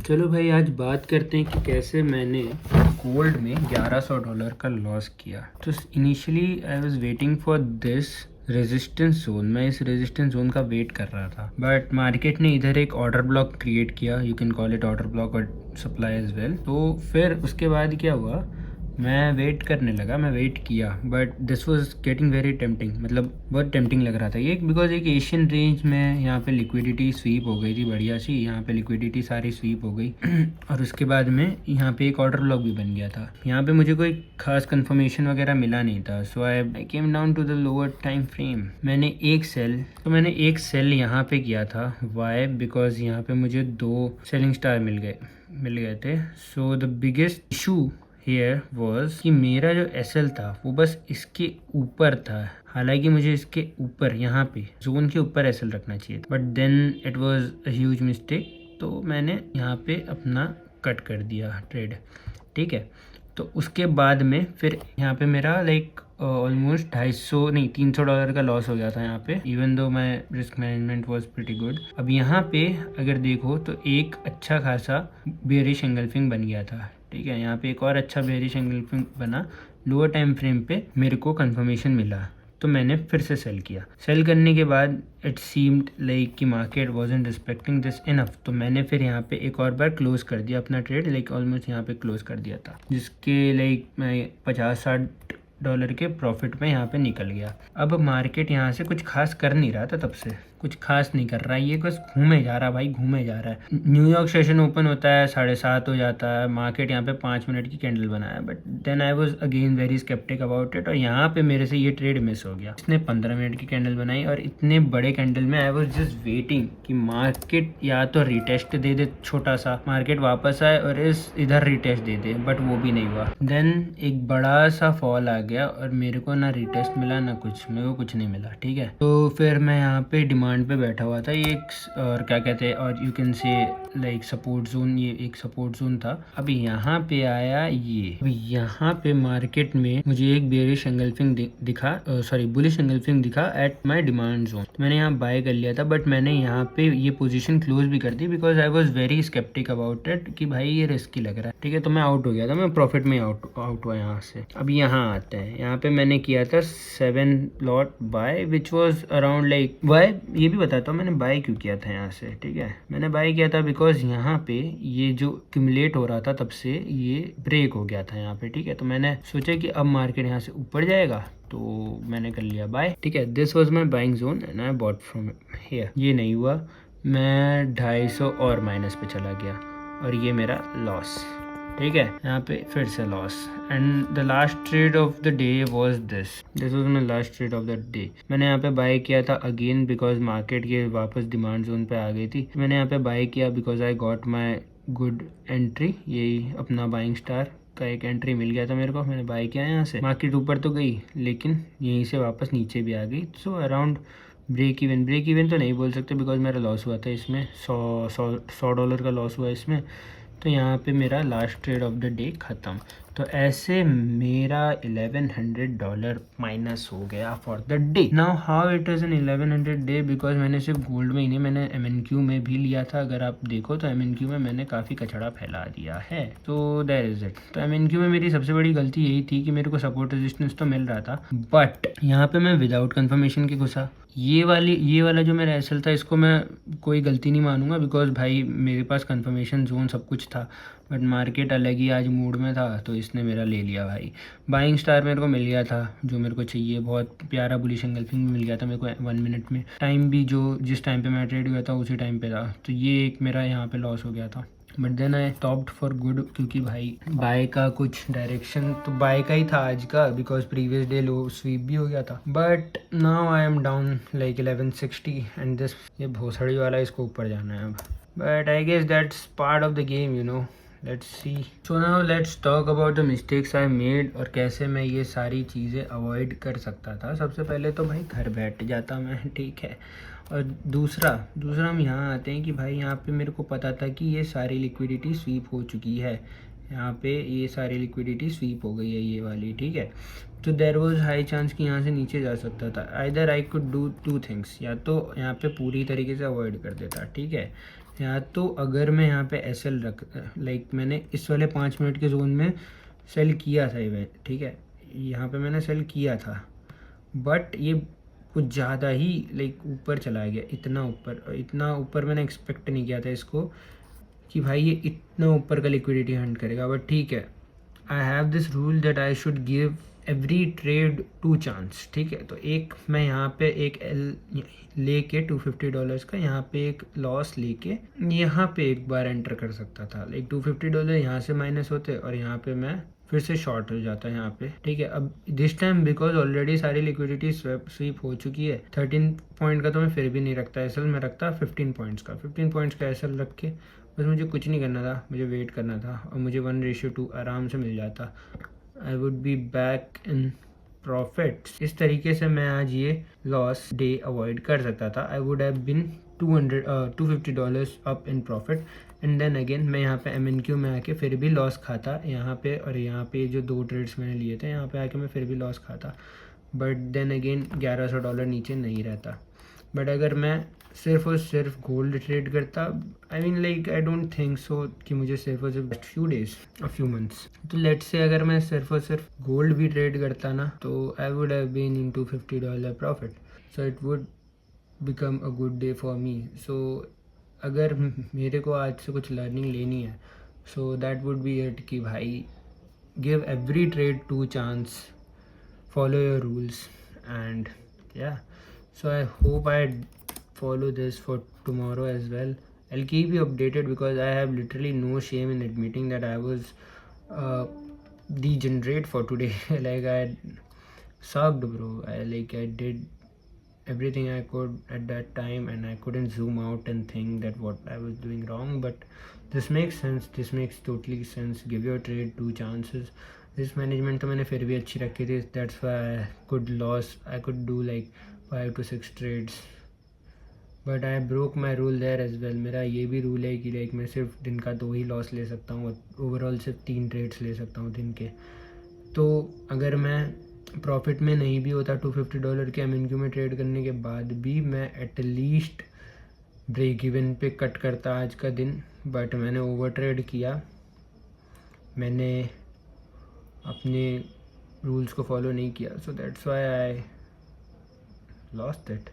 चलो भाई आज बात करते हैं कि कैसे मैंने गोल्ड में $1100 का लॉस किया। तो initially I was waiting for this resistance zone. मैं इस रेजिस्टेंस जोन का वेट कर रहा था, बट मार्केट ने इधर एक ऑर्डर ब्लॉक क्रिएट किया। You can call it order block और सप्लाई एज वेल। तो फिर उसके बाद क्या हुआ, मैं वेट करने लगा, मैं वेट किया, but this was getting very tempting. मतलब बहुत टेम्पटिंग लग रहा था ये, बिकॉज एक एशियन रेंज में यहाँ पे लिक्विडिटी स्वीप हो गई थी बढ़िया सी। यहाँ पे लिक्विडिटी सारी स्वीप हो गई और उसके बाद में यहाँ पे एक ऑर्डर ब्लॉक भी बन गया था। यहाँ पे मुझे कोई खास कंफर्मेशन वगैरह मिला नहीं था, so I came down to the lower time frame. मैंने एक सेल यहाँ पे किया था। वाई? बिकॉज यहाँ पे मुझे 2 सेलिंग स्टार मिल गए थे। So the biggest issue here was कि मेरा जो एसएल था वो बस इसके ऊपर था। हालांकि मुझे इसके ऊपर यहाँ पे जोन के ऊपर एसएल रखना चाहिए, but then it was a huge mistake. तो मैंने यहाँ पे अपना कट कर दिया ट्रेड, ठीक है। तो उसके बाद में फिर यहाँ पे मेरा लाइक ऑलमोस्ट 250 नहीं $300 का लॉस हो गया था यहाँ पे, even though my risk management was pretty good. अब यहाँ पे अगर देखो तो एक अच्छा खासा बेरिश एंगल्फिंग बन गया था, ठीक है। यहाँ पे एक और अच्छा बेरिश एंगल्फिंग बना। लोअर टाइम फ्रेम पे मेरे को कंफर्मेशन मिला, तो मैंने फिर से सेल किया। सेल करने के बाद इट सीम्ड लाइक कि market wasn't respecting this enough, तो मैंने फिर यहाँ पे एक और बार क्लोज कर दिया अपना ट्रेड। लाइक ऑलमोस्ट यहाँ पे क्लोज कर दिया था, जिसके लाइक मैं $50-60 के प्रॉफिट में यहाँ पे निकल गया। अब मार्केट यहाँ से कुछ खास कर नहीं रहा था, तब से कुछ खास नहीं कर रहा है, ये बस घूमे जा रहा है भाई, घूमे जा रहा है। न्यूयॉर्क सेशन ओपन होता है 7:30 हो जाता है, मार्केट यहाँ पे 5 मिनट की कैंडल बनाया, but then I was again very sceptic about it, और यहाँ पे मेरे से ये ट्रेड मिस हो गया। इसने 15 मिनट की कैंडल बनाई, और इतने बड़े कैंडल में आई वाज जस्ट वेटिंग कि मार्केट या तो रिटेस्ट दे दे, छोटा सा मार्केट वापस आए और इधर रिटेस्ट दे दे, बट वो भी नहीं हुआ। देन एक बड़ा सा फॉल आ गया और मेरे को ना रिटेस्ट मिला ना कुछ, मेरे को कुछ नहीं मिला, ठीक है। तो फिर मैं यहाँ पे डिमांड पे बैठा हुआ था। ये एक और क्या कहते हैं, और you can say like support zone, ये एक सपोर्ट जोन था। अभी यहाँ पे आया ये, अभी यहाँ पे मार्केट में मुझे एक बेरिश एंगल्फिंग दिखा, सॉरी बुलिश एंगल्फिंग दिखा एट माय डिमांड जोन। मैंने यहाँ बाय कर लिया था, बट मैंने यहाँ पे ये पोजीशन क्लोज भी कर दी, because I was very sceptic about it कि भाई ये रिस्की लग रहा है, ठीक है। तो मैं आउट हो गया था, मैं प्रॉफिट में आउट हुआ यहाँ से। अब यहाँ आते हैं, यहाँ पे मैंने किया था 7 lot buy, which was around like buy. ये भी बताता हूँ मैंने बाय क्यों किया था यहाँ से, ठीक है। मैंने बाय किया था बिकॉज यहाँ पे ये जो क्यूमुलेट हो रहा था तब से ये ब्रेक हो गया था यहाँ पे, ठीक है। तो मैंने सोचा कि अब मार्केट यहाँ से ऊपर जाएगा, तो मैंने कर लिया बाय, ठीक है। This was my buying zone and I bought from here. ये नहीं हुआ, मैं 250 और माइनस पे चला गया, और ये मेरा लॉस, ठीक है। यहाँ पे फिर से loss, and the last trade off the day was this was my last trade off the day. मैंने यहाँ पे बाय किया था अगेन, बिकॉज मार्केट ये वापस डिमांड जोन पे आ गई थी। मैंने यहाँ पे बाय किया because I got my good entry, यही अपना बाइंग स्टार का एक एंट्री मिल गया था मेरे को। मैंने बाय किया यहाँ से, मार्केट ऊपर तो गई लेकिन यहीं से वापस नीचे भी आ गई। सो अराउंड ब्रेक इवन तो नहीं बोल सकते, बिकॉज मेरा लॉस हुआ था इसमें, $100 का लॉस हुआ इसमें। तो यहाँ पे मेरा last trade off the day ख़त्म। तो ऐसे मेरा $1100 माइनस हो गया for the day. Now how it is an 1100 day, because मैंने सिर्फ गोल्ड में ही नहीं, मैंने MNQ में भी लिया था। अगर आप देखो तो MNQ में मैंने काफ़ी कचड़ा फैला दिया है। तो दैट इज़ इट। तो MNQ में मेरी सबसे बड़ी गलती यही थी कि मेरे को सपोर्ट रेजिस्टेंस तो मिल रहा था, बट यहाँ पे मैं विदाउट कंफर्मेशन के घुसा। ये वाला जो मेरा एसएल था, इसको मैं कोई गलती नहीं मानूंगा, बिकॉज भाई मेरे पास कंफर्मेशन जोन सब कुछ था, बट मार्केट अलग ही आज मूड में था, तो इसने मेरा ले लिया भाई। बाइंग स्टार मेरे को मिल गया था जो मेरे को चाहिए, बहुत प्यारा बुलिश एंगल्फिंग भी मिल गया था मेरे को 1 मिनट में। टाइम भी जो जिस टाइम पे मैं ट्रेड हुआ था उसी टाइम पे था, तो ये एक मेरा यहाँ पे लॉस हो गया था। But then I stopped for good, क्योंकि भाई बाय का कुछ डायरेक्शन तो बाय का ही था आज का, because previous day low sweep भी हो गया था। But now I am down like 1160 and this, ये भोसड़ी वाला इसको ऊपर जाना है अब। But I guess that's part of the game, you know. Let's see. So now let's talk about the mistakes I made, और कैसे मैं ये सारी चीज़ें अवॉइड कर सकता था। सबसे पहले तो भाई घर बैठ जाता मैं, ठीक है। और दूसरा हम यहाँ आते हैं कि भाई यहाँ पे मेरे को पता था कि ये सारी लिक्विडिटी स्वीप हो चुकी है, यहाँ पे ये सारी लिक्विडिटी स्वीप हो गई है ये वाली, ठीक है। तो देर वॉज हाई चांस कि यहाँ से नीचे जा सकता था। Either I could do 2 things, या तो यहाँ पे पूरी तरीके से अवॉइड कर देता, ठीक है, या तो अगर मैं यहाँ पे एस एल रख लाइक मैंने इस वाले 5 मिनट के जोन में सेल किया था इवेंट, ठीक है, यहाँ पे मैंने सेल किया था, बट ये कुछ ज़्यादा ही लाइक ऊपर चला गया, इतना ऊपर मैंने एक्सपेक्ट नहीं किया था इसको कि भाई ये इतना ऊपर का लिक्विडिटी हंट करेगा। बट ठीक है, I have this rule that I should give every trade 2 chance, ठीक है। तो एक मैं यहाँ पे एक एल लेके $250 का यहाँ पे एक लॉस लेके यहाँ पे एक बार एंटर कर सकता था, लाइक $250 यहाँ से माइनस होते और यहाँ पे मैं फिर से शॉर्ट हो जाता है यहाँ पे, ठीक है। अब दिस टाइम बिकॉज ऑलरेडी सारी लिक्विडिटी स्वीप हो चुकी है, 13 पॉइंट का तो मैं फिर भी नहीं रखता एसएल, मैं रखता 15 पॉइंट्स का, 15 पॉइंट्स का एसएल रख के बस मुझे कुछ नहीं करना था, मुझे वेट करना था और मुझे 1:2 आराम से मिल जाता। I would be back in profits. इस तरीके से मैं आज ये लॉस डे अवॉइड कर सकता था। I would have been $250 up in profit and then again मैं यहाँ पे MNQ में आके फिर भी लॉस खाता यहाँ पे, और यहाँ पे जो 2 ट्रेड्स मैंने लिए थे यहाँ पे आके मैं फिर भी लॉस खाता, बट देन अगेन $1100 नीचे नहीं रहता। बट अगर मैं सिर्फ और सिर्फ गोल्ड ट्रेड करता, I mean like I don't think so कि मुझे सिर्फ और सिर्फ फ्यू डेज और फ्यू मंथ्स, तो लेट्स से अगर मैं सिर्फ और सिर्फ गोल्ड भी ट्रेड करता ना तो I would have been in $250 profit, so it would become a good day for me. So अगर मेरे को आज से कुछ लर्निंग लेनी है so that would be it कि भाई give every trade 2 chance, follow your rules, and yeah, so I hope I follow this for tomorrow as well. I'll keep you updated because I have literally no shame in admitting that I was degenerate for today. Like I sucked, bro. I did everything I could at that time and I couldn't zoom out and think that what I was doing wrong, but this makes sense, this makes totally sense. Give your trade 2 chances. Risk management तो मैंने फिर भी अच्छी रखी थी, that's why I could do like 5 to 6 trades, but I broke my rule there as well. मेरा ये भी रूल है कि लाइक मैं सिर्फ दिन का 2 ही लॉस ले सकता हूँ, ओवरऑल सिर्फ 3 ट्रेड्स ले सकता हूँ दिन के। तो अगर मैं प्रॉफिट में नहीं भी होता $250 के MNQ में ट्रेड करने के बाद भी मैं एटलीस्ट ब्रेक इवन पे कट करता आज का दिन, बट मैंने ओवर ट्रेड किया, मैंने अपने रूल्स को फॉलो नहीं किया, so that's why I lost it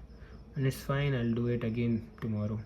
and it's fine, I will do it again tomorrow.